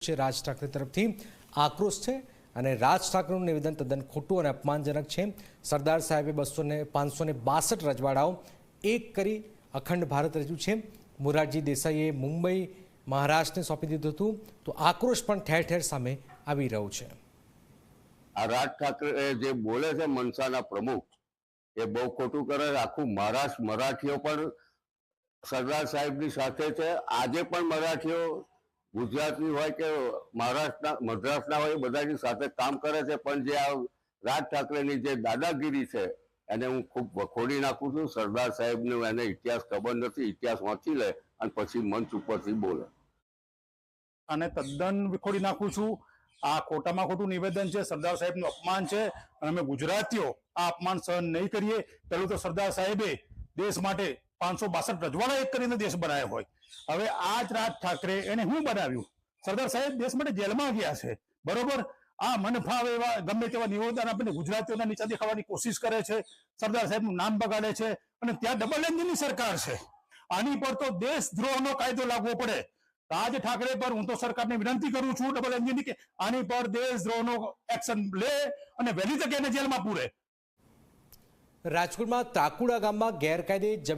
વચ્ચે રાજ ઠાકરે તરફથી આક્રોશ છે અને રાજ ઠાકરેનું નિવેદન તદ્દન ખોટું અને અપમાનજનક છે। સરદાર સાહેબે 562 રજવાડાઓ એક કરી અખંડ ભારત રચ્યું છે। મોરારજી દેસાઈએ મુંબઈ મહારાષ્ટ્રને સોંપી દીધું હતું, તો આક્રોશ પણ ઠેર ઠેર સામે આવી રહ્યો છે। આ રાજ ઠાકરે જે બોલે છે મનસાના પ્રમુખ, એ બહુ ખોટું કરે। આખું મહારાષ્ટ્ર મરાઠીઓ પણ સરદાર સાહેબની સાથે છે। આજે પણ મરાઠીઓ ગુજરાતની હોય કે મદ્રાસના હોય, બધાની સાથે કામ કરે છે। પણ જે આ રાજ ઠાકરેની જે દાદાગીરી છે એને હું ખૂબ વખોડી નાખું છું। સરદાર સાહેબનો એને ઇતિહાસ ખબર નથી, ઇતિહાસ વાંચી લે અને પછી મંચ ઉપરથી બોલે। અને તદ્દન વિખોડી નાખું છું। આ ખોટામાં ખોટું નિવેદન છે, સરદાર સાહેબનું અપમાન છે અને અમે ગુજરાતીઓ આ અપમાન સહન નહીં કરીએ। પહેલું તો સરદાર સાહેબે દેશ માટે 562 રજવાડા એક કરીને દેશ બનાવ્યો હોય, હવે આ જ રાજ ઠાકરે એને શું બનાવ્યું? સરદાર સાહેબ દેશ માટે જેલમાં ગયા છે, બરોબર? આ મને ફાવે એવા ગમે તેવા નિવેદન આપીને ગુજરાતીઓના નીચા દેખાવાની કોશિશ કરે છે, સરદાર સાહેબનું નામ બગાડે છે અને ત્યાં ડબલ એન્જિનની સરકાર છે। આની પર તો દેશદ્રોહનો કાયદો લાગવો પડે। રાજ ઠાકરે પર હું તો સરકારને વિનંતી કરું છું ડબલ એન્જિનની કે આની પર દેશદ્રોહનો એક્શન લે અને વહેલી તકે એને જેલમાં પૂરે। રાજકોટમાં તાકુડા ગામમાં ગેરકાયદે